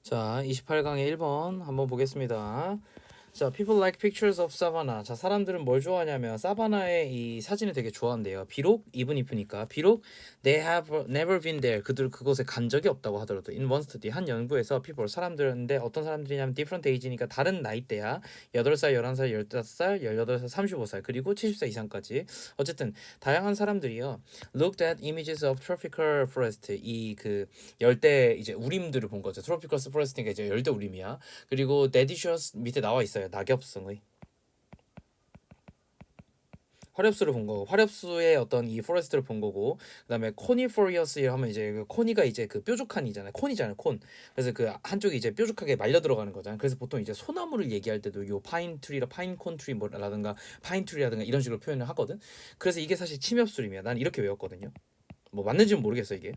자, 28강의 1번 한번 보겠습니다. 자, people like pictures of savannah. 자, 사람들은 뭘 좋아하냐면 사바나의 이 사진을 되게 좋아한대요. 비록 even if니까 비록 they have never been there. 그들 그곳에 간 적이 없다고 하더라도 in one study 한 연구에서 people 사람들인데 어떤 사람들이냐면 different age니까 다른 나이대야. 8살, 11살, 15살, 18살, 35살 그리고 70살 이상까지. 어쨌든 다양한 사람들이요. looked at images of tropical forest. 이 그 열대 이제 우림들을 본 거죠. tropical forest니까 이제 열대 우림이야. 그리고 deciduous 밑에 나와 있어요. 낙엽송의 화렵수를 본 거고 화렵수의 어떤 이 포레스트를 본 거고 그다음에 코니포리어스 하면 이제 그 코니가 이제 그 뾰족한이잖아요. 콘이잖아요. 콘. 그래서 그 한쪽이 이제 뾰족하게 말려 들어가는 거잖아요. 그래서 보통 이제 소나무를 얘기할 때도 요 파인 트리라 파인 콘 트리 뭐라든가 파인 트리라든가 이런 식으로 표현을 하거든. 그래서 이게 사실 침엽수림이야. 난 이렇게 외웠거든요. 뭐 맞는지는 모르겠어 이게.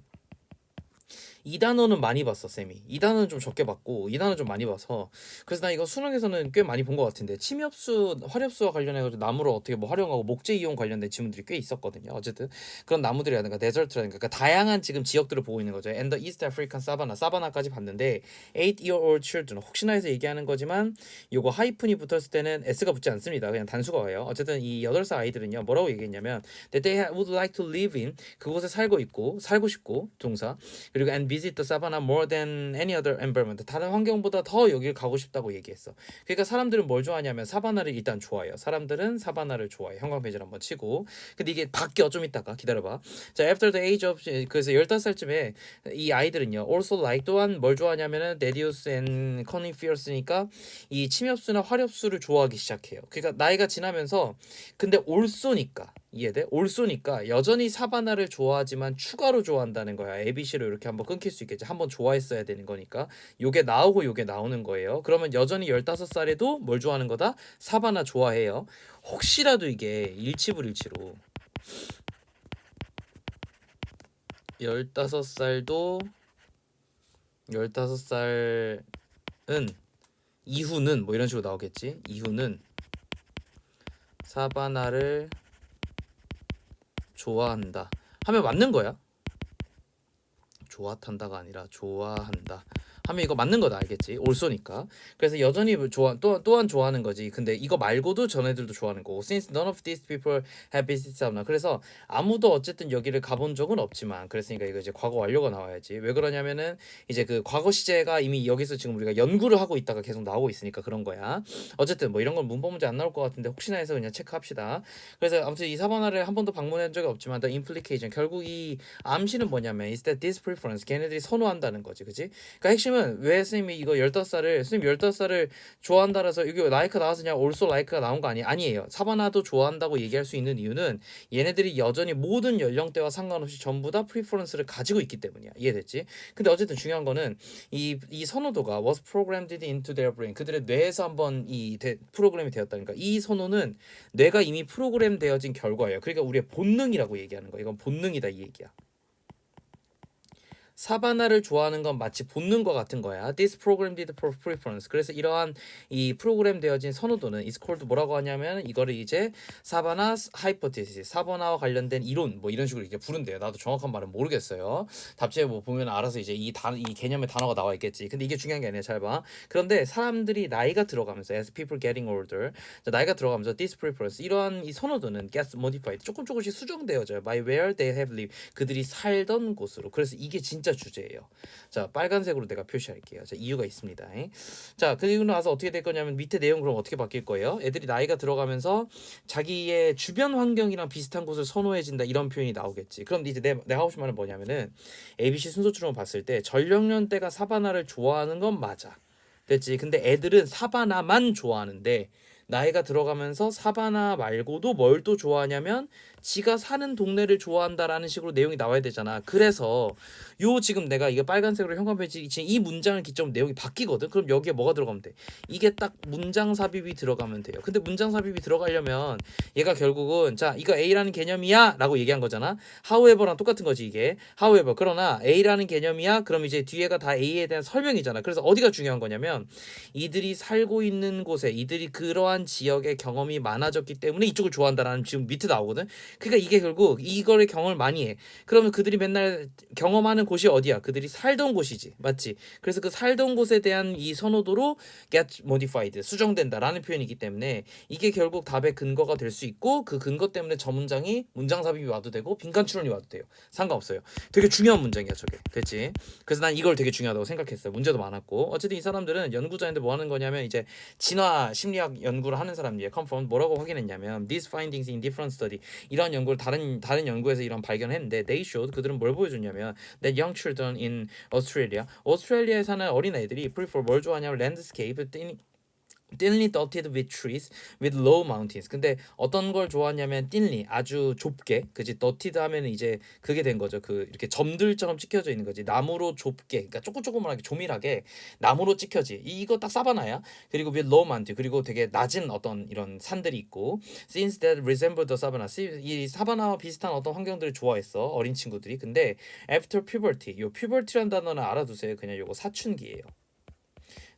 이 단어는 많이 봤어 쌤이. 이 단어는 좀 적게 봤고 이 단어는 좀 많이 봐서 그래서 나 이거 수능에서는 꽤 많이 본 것 같은데 침엽수 화렵수와 관련해가지고 나무를 어떻게 뭐 활용하고 목재 이용 관련된 지문들이 꽤 있었거든요. 어쨌든 그런 나무들이라든가 데저트라든가 그러니까 다양한 지금 지역들을 보고 있는 거죠. And the East African Savannah 사바나까지 봤는데 8-year-old children 혹시나 해서 얘기하는 거지만 요거 하이픈이 붙었을 때는 s가 붙지 않습니다. 그냥 단수가 와요. 어쨌든 이 8살 아이들은요 뭐라고 얘기했냐면 that they would like to live in 그곳에 살고 싶고 동사 그리고 and visit the savannah more than any other environment. 다른 환경보다 더 여길 가고 싶다고 얘기했어. 그러니까 사람들은 뭘 좋아하냐면 사바나를 일단 좋아해요. 사람들은 사바나를 좋아해. 형광 페이지를 한번 치고. 근데 이게 바뀌어 좀 이따가 기다려봐. 자, after the age of 그래서 15살쯤에 이 아이들은요. also like 또한 뭘 좋아하냐면은 데디우스 and coniferous니까 이 침엽수나 화렵수를 좋아하기 시작해요. 그러니까 나이가 지나면서 근데 올소니까 이해돼? 올소니까 여전히 사바나를 좋아하지만 추가로 좋아한다는 거야. ABC로 이렇게 한번 끊길 수 있겠지. 한번 좋아했어야 되는 거니까. 요게 나오고 요게 나오는 거예요. 그러면 여전히 15살에도 뭘 좋아하는 거다? 사바나 좋아해요. 혹시라도 이게 일치불일치로 15살도 15살은 이후는 뭐 이런 식으로 나오겠지. 이후는 사바나를 좋아한다 하면 맞는 거야. 좋아한다가 아니라 좋아한다 하면 이거 맞는 거다 알겠지? 올소니까. 그래서 여전히 또한 좋아하는 거지. 근데 이거 말고도 전애들도 좋아하는 거고. Since none of these people have visited sauna. 그래서 아무도 어쨌든 여기를 가본 적은 없지만 그랬으니까 이거 이제 과거 완료가 나와야지. 왜 그러냐면은 이제 그 과거 시제가 이미 여기서 지금 우리가 연구를 하고 있다가 계속 나오고 있으니까 그런 거야. 어쨌든 뭐 이런 건 문법 문제 안 나올 것 같은데 혹시나 해서 그냥 체크합시다. 그래서 아무튼 이 사바나를 한 번도 방문한 적이 없지만 the implication 결국 이 암시는 뭐냐면 is that this preference 걔네들이 선호한다는 거지. 그치? 그러니까 핵심은 왜 선생님이 이거 15살을 선생님 15살을 좋아한다라서 이게 라이크 나와서 그냥 올소 라이크가 나온 거 아니에요. 사바나도 좋아한다고 얘기할 수 있는 이유는 얘네들이 여전히 모든 연령대와 상관없이 전부 다 프리퍼런스를 가지고 있기 때문이야. 이해됐지? 근데 어쨌든 중요한 거는 이 선호도가 was programmed into their brain 그들의 뇌에서 한번 프로그램이 되었다니까 이 선호는 뇌가 이미 프로그램 되어진 결과예요. 그러니까 우리의 본능이라고 얘기하는 거야. 이건 본능이다 이 얘기야. 사바나를 좋아하는 건 마치 본능과 같은 거야. This programmed preference. 그래서 이러한 이 프로그램 되어진 선호도는 is called 뭐라고 하냐면 이거를 이제 사바나 hypothesis, 사바나와 관련된 이론 뭐 이런 식으로 이렇게 부른대요. 나도 정확한 말은 모르겠어요. 답지에 뭐 보면 알아서 이제 이 개념의 단어가 나와 있겠지. 근데 이게 중요한 게 아니야. 잘 봐. 그런데 사람들이 나이가 들어가면서 as people getting older, 나이가 들어가면서 this preference 이러한 이 선호도는 gets modified. 조금씩 수정되어져요. By where they have lived. 그들이 살던 곳으로. 그래서 이게 진짜 주제예요. 자, 빨간색으로 내가 표시할게요. 자, 이유가 있습니다. 자, 그리고 나서 어떻게 될 거냐면 밑에 내용 그럼 어떻게 바뀔 거예요? 애들이 나이가 들어가면서 자기의 주변 환경이랑 비슷한 곳을 선호해진다 이런 표현이 나오겠지. 그럼 이제 내가 하고 싶은 말은 뭐냐면은 ABC 순서처럼 봤을 때 전령년대가 사바나를 좋아하는 건 맞아. 됐지? 근데 애들은 사바나만 좋아하는데 나이가 들어가면서 사바나 말고도 뭘 또 좋아하냐면 지가 사는 동네를 좋아한다라는 식으로 내용이 나와야 되잖아. 그래서 요 지금 내가 이게 빨간색으로 형광펜지 지금 이 문장을 기점으로 내용이 바뀌거든. 그럼 여기에 뭐가 들어가면 돼? 이게 딱 문장 삽입이 들어가면 돼요. 근데 문장 삽입이 들어가려면 얘가 결국은 자 이거 A라는 개념이야 라고 얘기한 거잖아. however랑 똑같은 거지 이게. however 그러나 A라는 개념이야. 그럼 이제 뒤에가 다 A에 대한 설명이잖아. 그래서 어디가 중요한 거냐면 이들이 살고 있는 곳에 이들이 그러한 이러한 지역의 경험이 많아졌기 때문에 이쪽을 좋아한다라는 지금 밑에 나오거든. 그러니까 이게 결국 이거를 경험을 많이 해. 그러면 그들이 맨날 경험하는 곳이 어디야? 그들이 살던 곳이지, 맞지? 그래서 그 살던 곳에 대한 이 선호도로 get modified, 수정된다라는 표현이기 때문에 이게 결국 답의 근거가 될 수 있고, 그 근거 때문에 저 문장이 문장 삽입이 와도 되고 빈칸 추론이 와도 돼요. 상관없어요. 되게 중요한 문장이야 저게. 됐지? 그래서 난 이걸 되게 중요하다고 생각했어요. 문제도 많았고. 어쨌든 이 사람들은 연구자인데 뭐 하는 거냐면 이제 진화 심리학 연구를 하는 사람들이에요. confirm 뭐라고 확인했냐면 these findings in different study, 이런 연구를 다른 연구에서 이런 발견을 했는데 they showed, 그들은 뭘 보여줬냐면 that young children in Australia, 오스트레일리아에 사는 어린아이들이 prefer 뭘 좋아하냐면 landscape, thinly dotted with trees with low mountains. 근데 어떤 걸 좋아하냐면 thinly, 아주 좁게, 그지? dotted 하면은 이제 그게 된 거죠. 그 이렇게 점들처럼 찍혀져 있는 거지. 나무로 좁게, 그러니까 조금조금하게 조밀하게 나무로 찍혀지. 이거 딱 사바나야. 그리고 with low mountain, 그리고 되게 낮은 어떤 이런 산들이 있고, since that resemble the savanna, 이 사바나와 비슷한 어떤 환경들을 좋아했어 어린 친구들이. 근데 after puberty, 요 puberty란 단어는 알아두세요. 그냥 요거 사춘기예요.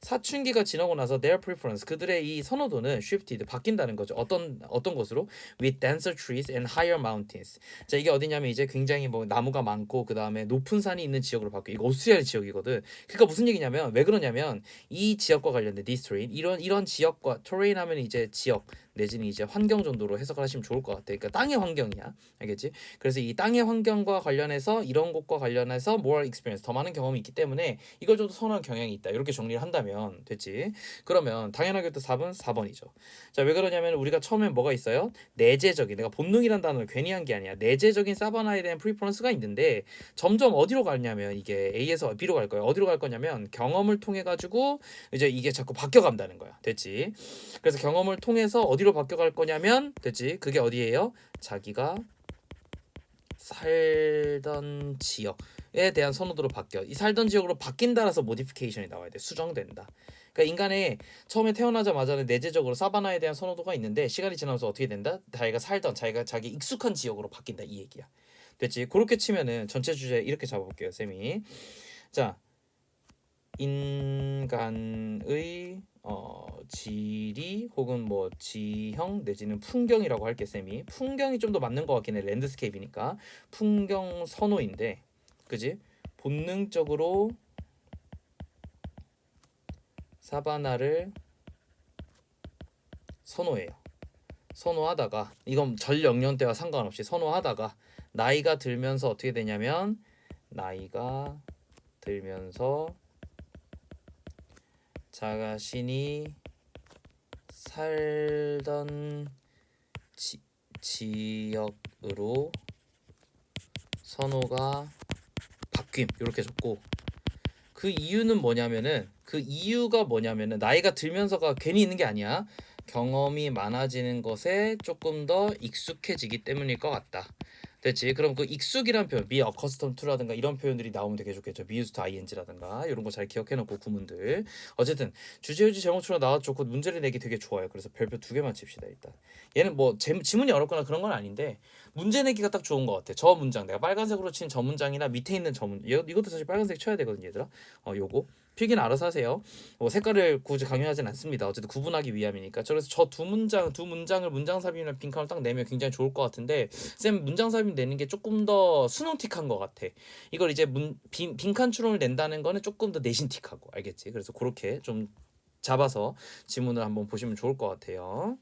사춘기가 지나고 나서 their preference, 그들의 이 선호도는 shifted, 바뀐다는 거죠. 어떤 것으로? with denser trees and higher mountains. 자, 이게 어디냐면 이제 굉장히 뭐 나무가 많고 그 다음에 높은 산이 있는 지역으로 바뀌어. 이거 오스트리아 지역이거든. 그러니까 무슨 얘기냐면, 왜 그러냐면 이 지역과 관련된 this terrain, 이런 지역과 terrain 하면 이제 지역 내지는 이제 환경 정도로 해석을 하시면 좋을 것 같아. 그러니까 땅의 환경이야, 알겠지? 그래서 이 땅의 환경과 관련해서 이런 것과 관련해서 more experience, 더 많은 경험이 있기 때문에 이걸 좀 선호하는 경향이 있다. 이렇게 정리를 한다면 됐지. 그러면 당연하게 또 4번이죠. 자, 왜 그러냐면 우리가 처음에 뭐가 있어요? 내재적인, 내가 본능이란 단어를 괜히 한 게 아니야. 내재적인 사바나에 대한 프리퍼런스가 있는데 점점 어디로 가냐면 이게 A에서 B로 갈 거야. 어디로 갈 거냐면 경험을 통해 가지고 이제 이게 자꾸 바뀌어 간다는 거야. 됐지? 그래서 경험을 통해서 어디로 바뀌어갈 거냐면, 됐지? 그게 어디예요? 자기가 살던 지역에 대한 선호도로 바뀌어. 이 살던 지역으로 바뀐다라서 모디피케이션이 나와야 돼. 수정된다. 그러니까 인간의 처음에 태어나자마자는 내재적으로 사바나에 대한 선호도가 있는데 시간이 지나면서 어떻게 된다? 자기 익숙한 지역으로 바뀐다, 이 얘기야. 됐지? 그렇게 치면은 전체 주제 이렇게 잡아볼게요, 쌤이. 자, 인간의 지리 혹은 뭐 지형 내지는 풍경이라고 할게. 쌤이 풍경이 좀 더 맞는 것 같긴 해. 랜드스케이프니까 풍경 선호인데, 그지? 본능적으로 사바나를 선호해요. 선호하다가, 이건 전연령대와 상관없이 선호하다가 나이가 들면서 어떻게 되냐면, 나이가 들면서 자신이 살던 지역으로 선호가 바뀜, 이렇게 적고, 그 이유는 뭐냐면은, 나이가 들면서가 괜히 있는 게 아니야. 경험이 많아지는 것에 조금 더 익숙해지기 때문일 것 같다. 됐지? 그럼 그 익숙이란 표현, be accustomed to라든가 이런 표현들이 나오면 되게 좋겠죠. be used to ing라든가 이런 거 잘 기억해놓고 구문들. 어쨌든 주제유지 제목처럼 나와도 좋고 문제를 내기 되게 좋아요. 그래서 별표 2개만 칩시다 일단. 얘는 뭐 지문이 어렵거나 그런 건 아닌데 문제 내기가 딱 좋은 것 같아. 저 문장, 내가 빨간색으로 친 저 문장이나 밑에 있는 저 문장, 이것도 사실 빨간색 쳐야 되거든요, 얘들아. 요거 필기는 알아서 하세요. 색깔을 굳이 강요하진 않습니다. 어쨌든 구분하기 위함이니까. 그래서 저 두 문장을 문장 삽입이나 빈칸을 딱 내면 굉장히 좋을 것 같은데, 쌤 문장 삽입 내는 게 조금 더 수능틱한 것 같아. 이걸 이제 빈칸 추론을 낸다는 거는 조금 더 내신틱하고, 알겠지? 그래서 그렇게 좀 잡아서 지문을 한번 보시면 좋을 것 같아요.